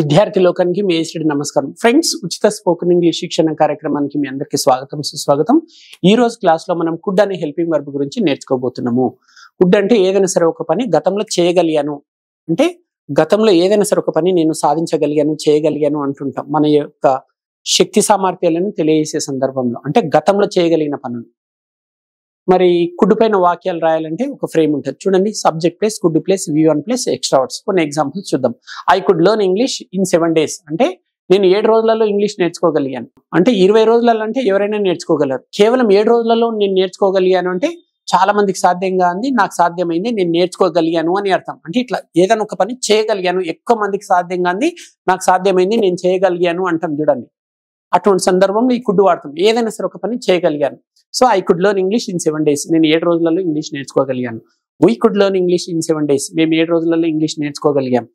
విద్యార్థి లోకానికి మీ ఏసిడి నమస్కారం. ఫ్రెండ్స్, ఉచిత స్పోకెన్ ఇంగ్లీష్ శిక్షణ కార్యక్రమానికి మీ అందరికీ స్వాగతం, సుస్వాగతం. ఈ రోజు క్లాస్ లో మనం కుడ్ అనే హెల్పింగ్ వర్బ్ గురించి నేర్చుకోబోతున్నాము. కుడ్ అంటే ఏదైనా సరే ఒక పని గతంలో చేయగలిగాను, అంటే గతంలో ఏదైనా సరే ఒక పని నేను సాధించగలిగాను, చేయగలిగాను అంటుంటాం. మన యొక్క శక్తి సామర్థ్యాలను తెలియజేసే సందర్భంలో, అంటే గతంలో చేయగలిగిన పనులు. మరి కుడ్ పైన వాక్యాలు రాయాలంటే ఒక ఫ్రేమ్ ఉంటుంది చూడండి. Subject plus could plus V1 plus extra words. కొన్ని ఎగ్జాంపుల్స్ చూద్దాం. I could learn English in 7 days. అంటే నేను 7 రోజులలో ఇంగ్లీష్ నేర్చుకోగలిగాను. అంటే 20 రోజులలో అంటే ఎవరైనా నేర్చుకోగలరు. కేవలం 7 రోజులలో నేను నేర్చుకోగలిగాను అంటే చాలా మందికి సాధ్యంగా ఉంది, నాకు సాధ్యమైంది, నేను నేర్చుకోగలిగాను అని అర్థం. అంటే ఇట్లా ఏదైనా ఒక పని చేయగలిగాను, ఎక్కువ మందికి సాధ్యంగా ఉంది, నాకు సాధ్యమైంది, నేను చేయగలిగాను అంటాం చూడండి. అటువంటి సందర్భంలో ఈ కుడ్ వాడతాం. ఏదైనా సరే ఒక పని చేయగలిగాను. So I could learn English in 7 days. నేను 7 రోజులలో ఇంగ్లీష్ నేర్చుకోగలిగాను. We could learn English in 7 days. మేము 7 రోజులలో ఇంగ్లీష్ నేర్చుకోగలిగాం.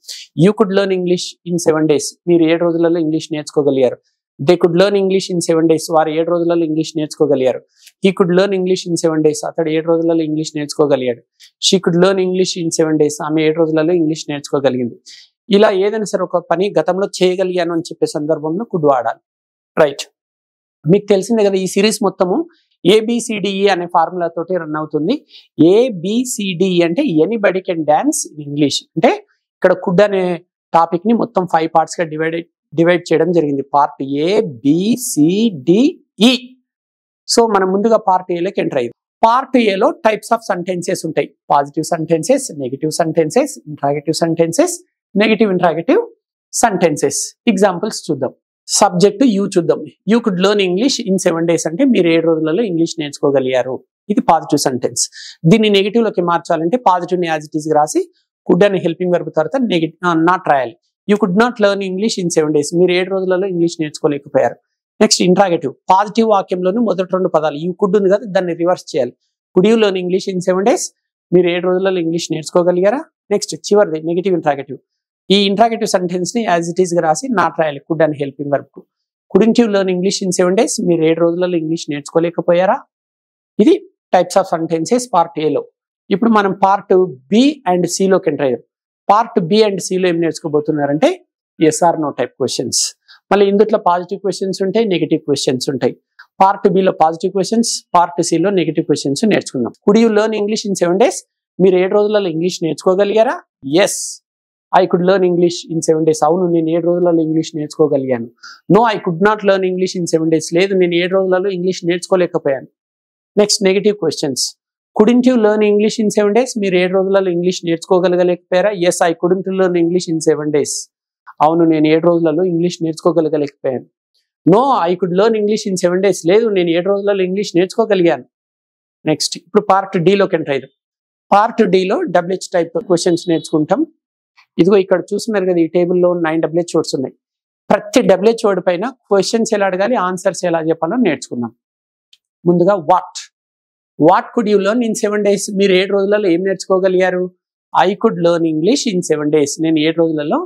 You could learn English in 7 days. మీరు 7 రోజులలో ఇంగ్లీష్ నేర్చుకోగలిగారు. They could learn English in 7 days. వారు 7 రోజులలో ఇంగ్లీష్ నేర్చుకోగలిగారు. He could learn English in 7 days. అతడు 7 రోజులలో ఇంగ్లీష్ నేర్చుకోగలిగాడు. She could learn English in 7 days. ఆమె 7 రోజులలో ఇంగ్లీష్ నేర్చుకోగలిగింది. ఇలా ఏదైనా సరే ఒక పని గతంలో చేయగలిగాను అని చెప్పే సందర్భంలో కుడ్ వాడాలి. రైట్, మీకు తెలిసిందే కదా, ఈ సిరీస్ మొత్తము ABCDE అనే ఫార్ములా తోటి రన్ అవుతుంది. ABCDE అంటే anybody can dance in English. అంటే ఇక్కడ కుడ్ అనే టాపిక్ ని మొత్తం 5 పార్ట్స్ గా డివైడ్ చేయడం జరిగింది. Part ABCDE. సో మనం ముందుగా పార్ట్ ఏలోకి ఎంటర్ అయ్యింది. పార్ట్ ఏలో టైప్స్ ఆఫ్ సెంటెన్సెస్ ఉంటాయి. Positive sentences, negative sentences, interrogative sentences, negative interrogative sentences. Examples చూద్దాం. సబ్జెక్ట్ యూ చూద్దాం. You could learn English in 7 days. అంటే మీరు 7 రోజులలో ఇంగ్లీష్ నేర్చుకోగలిగారు. ఇది పాజిటివ్ సెంటెన్స్. దీన్ని నెగిటివ్ లోకి మార్చాలంటే పాజిటివ్ ని యాజ్ ఇట్ ఈస్ రాసి కుడ్ అనే హెల్పింగ్ వర్బ్ తర్వాత నాట్ రాయాలి. You could not learn English in 7 days. మీరు 7 రోజులలో ఇంగ్లీష్ నేర్చుకోలేకపోయారు. Next interrogative. పాజిటివ్ వాక్యంలోని మొదటి 2 పదాలు యూ కుడ్ ఉంది కదా, దాన్ని రివర్స్ చేయాలి. Could you learn English in 7 days. మీరు 7 రోజులలో ఇంగ్లీష్ నేర్చుకోగలిగారా. నెక్స్ట్ చివరిది నెగిటివ్ ఇంట్రాగేటివ్. ఈ ఇంట్రాగేటివ్ సెంటెన్స్ ని యాజ్ ఇట్ ఈస్ గా రాసి నాట్ రాయాలి కుడ్ అని హెల్పింగ్ వర్బ్ కు. Couldn't you learn English in 7 days. మీరు 7 రోజులలో ఇంగ్లీష్ నేర్చుకోలేకపోయారా. ఇది టైప్స్ ఆఫ్ సెంటెన్సెస్ పార్ట్ ఏలో. ఇప్పుడు మనం పార్ట్ B అండ్ C లోకి ఎంటర్ అయ్యాం. పార్ట్ B అండ్ C లో ఏం నేర్చుకోబోతున్నారంటే yes or no type questions. మళ్ళీ ఇందులో పాజిటివ్ క్వశ్చన్స్ ఉంటాయి, నెగిటివ్ క్వశ్చన్స్ ఉంటాయి. పార్ట్ B లో పాజిటివ్ క్వశ్చన్స్, పార్ట్ C లో నెగిటివ్ క్వశ్చన్స్ నేర్చుకుందాం. Could you learn English in 7 days. మీరు 7 రోజులలో ఇంగ్లీష్ నేర్చుకోగలిగారా. Yes I could learn English in 7 days. అవును, నేను 7 రోజులలో ఇంగ్లీష్ నేర్చుకోగలిగాను. No I could not learn English in 7 days. లేదు, నేను 7 రోజులలో ఇంగ్లీష్ నేర్చుకోలేకపోయాను. Next negative questions. Couldn't you learn English in 7 days. మీరు 7 రోజులలో ఇంగ్లీష్ నేర్చుకోగలగలేకపోయారా. Yes I couldn't learn English in 7 days. అవును, నేను 7 రోజులలో ఇంగ్లీష్ నేర్చుకోగలగలేకపోయాను. No I could learn English in 7 days. లేదు, నేను 7 రోజులలో ఇంగ్లీష్ నేర్చుకోగలిగాను. నెక్స్ట్ ఇప్పుడు పార్ట్ D లోకి ఎంటర్ అయ్యారు. పార్ట్ D లో WH టైప్ క్వశ్చన్స్ నేర్చుకుంటాం. ఇదిగో ఇక్కడ చూస్తున్నారు కదా, ఈ టేబుల్లో 9 WH వర్డ్స్ ఉన్నాయి. ప్రతి WH వర్డ్ పైన క్వశ్చన్స్ ఎలా అడగాలి, ఆన్సర్స్ ఎలా చెప్పాలో నేర్చుకుందాం. ముందుగా what could you learn in 7 days. మీరు 7 రోజులలో ఏం నేర్చుకోగలిగారు. I could learn English in 7 days. నేను 7 రోజులలో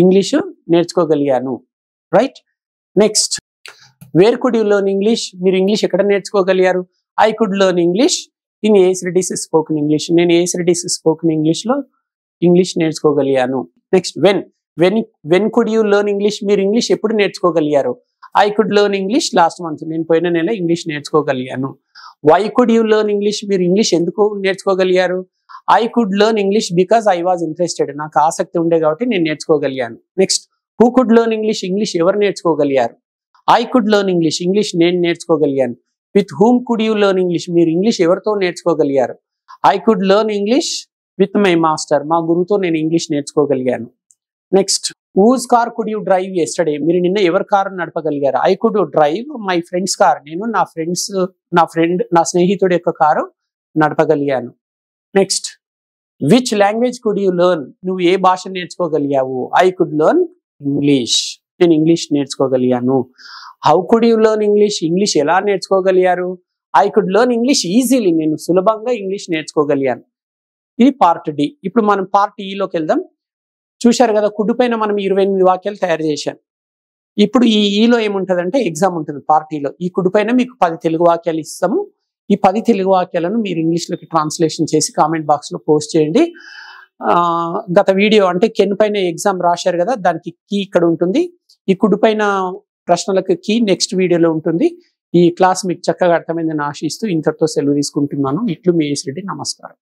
ఇంగ్లీషు నేర్చుకోగలిగాను. Right. Next where could you learn English. మీరు ఇంగ్లీష్ ఎక్కడ నేర్చుకోగలిగారు. I could learn English in ACDS spoken English. నేను ACDS స్పోకెన్ ఇంగ్లీష్ లో ఇంగ్లీష్ నేర్చుకోగలిగాను. Next when could you learn English. మీరు ఇంగ్లీష్ ఎప్పుడు నేర్చుకోగలిగారు. I could learn English last month. నేను పోయిన నెల ఇంగ్లీష్ నేర్చుకోగలిగాను. Why could you learn English. మీరు ఇంగ్లీష్ ఎందుకు నేర్చుకోగలిగారు. I could learn English because I was interested. నాకు ఆసక్తి ఉండే కాబట్టి నేను నేర్చుకోగలిగాను. Next who could learn English. English ఎవరు నేర్చుకోగలిగారు. I could learn English. English నేను నేర్చుకోగలిగాను. With whom could you learn English. మీరు ఇంగ్లీష్ ఎవరితో నేర్చుకోగలిగారు. I could learn English with my master. మా గురువుతో నేను ఇంగ్లీష్ నేర్చుకోగలిగాను. Next whose car could you drive yesterday. మీరు నిన్న ఎవరి కారు నడపగలిగారు. I could drive my friend's car. నేను నా స్నేహితుడి యొక్క కారు నడపగలిగాను. Next which language could you learn. నువ్వు ఏ భాష నేర్చుకోగలిగావు. I could learn English. నేను ఇంగ్లీష్ నేర్చుకోగలిగాను. How could you learn English. English ఎలా నేర్చుకోగలిగారు. I could learn English easily. నేను సులభంగా ఇంగ్లీష్ నేర్చుకోగలిగాను. ఇది పార్ట్ D. ఇప్పుడు మనం పార్ట్ E లోకి వెళ్దాం. చూశారు కదా, కుడ్ పైన మనం 28 వాక్యాలు తయారు చేశాం. ఇప్పుడు ఈ ఈలో ఏముంటుందంటే ఎగ్జామ్ ఉంటుంది. పార్ట్ Eలో ఈ కుడ్ పైన మీకు 10 తెలుగు వాక్యాలు ఇస్తాము. ఈ 10 తెలుగు వాక్యాలను మీరు ఇంగ్లీష్లోకి ట్రాన్స్లేషన్ చేసి కామెంట్ బాక్స్లో పోస్ట్ చేయండి. గత వీడియో అంటే కెన్ పైన ఎగ్జామ్ రాశారు కదా, దానికి కీ ఇక్కడ ఉంటుంది. ఈ కుడి పైన ప్రశ్నలకు కీ నెక్స్ట్ వీడియోలో ఉంటుంది. ఈ క్లాస్ మీకు చక్కగా అర్థమైందని ఆశిస్తూ ఇంతటితో సెలవు తీసుకుంటున్నాను. ఇట్లు మీ ఎస్ రెడ్డి. నమస్కారం.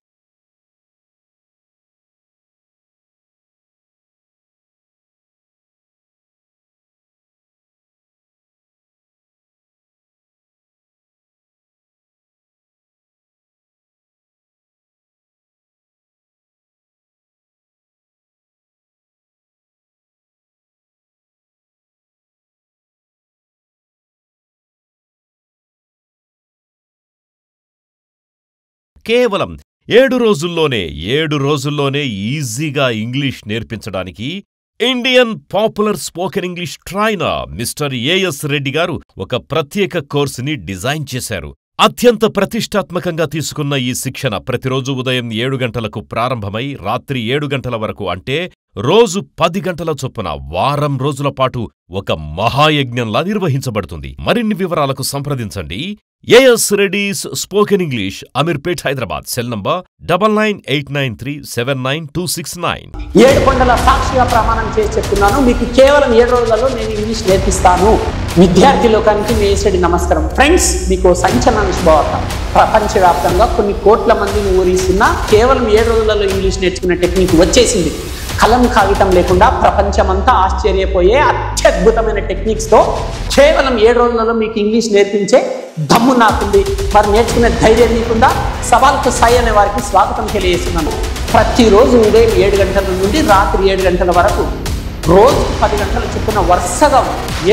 కేవలం 7 రోజుల్లోనే ఈజీగా ఇంగ్లీష్ నేర్పించడానికి Indian popular spoken English trainer mister AS Reddy గారు ఒక ప్రత్యేక కోర్సుని డిజైన్ చేశారు. అత్యంత ప్రతిష్టాత్మకంగా తీసుకున్న ఈ శిక్షణ ప్రతిరోజు ఉదయం 7 గంటలకు ప్రారంభమై రాత్రి 7 గంటల వరకు, అంటే రోజు 10 గంటల చొప్పున వారం రోజుల పాటు ఒక మహాయజ్ఞంలా నిర్వహించబడుతుంది. మరిన్ని వివరాలకు సంప్రదించండి. AS Reddy's spoken English, Ameerpet, Hyderabad. Cell number 9989379269. 7 కొండల సాక్షిగా ప్రమాణం చేసి చెప్తున్నాను, మీకు కేవలం 7 రోజులలో నేను ఇంగ్లీష్ నేర్పిస్తాను. విద్యార్థి లోకానికి మీ ఏసడి నమస్కారం. ఫ్రెండ్స్, మీకు సంచలన శుభవార్త. ప్రపంచవ్యాప్తంగా కొన్ని కోట్ల మందిని ఊరిస్తున్నా కేవలం 7 రోజులలో ఇంగ్లీష్ నేర్చుకునే టెక్నిక్ వచ్చేసింది. కలం కాగితం లేకుండా ప్రపంచమంతా ఆశ్చర్యపోయే అత్యద్భుతమైన టెక్నిక్స్తో కేవలం 7 రోజులలో మీకు ఇంగ్లీష్ నేర్పించే దమ్ము నాకుంది. మరి నేర్చుకునే ధైర్యం నీకుందా? సవాల్కు సాయి అనే వారికి స్వాగతం తెలియజేస్తున్నాను. ప్రతిరోజు ఉదయం 7 గంటల నుండి రాత్రి 7 గంటల వరకు రోజుకు 10 గంటల చొప్పున వరుసగా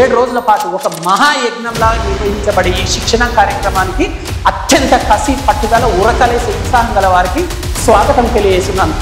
7 రోజుల పాటు ఒక మహాయజ్ఞంలా నిర్వహించబడే ఈ శిక్షణ కార్యక్రమానికి అత్యంత కసి, పట్టుదల, ఉరకలేసే ఉత్సాహం గల వారికి స్వాగతం తెలియజేస్తున్నాను.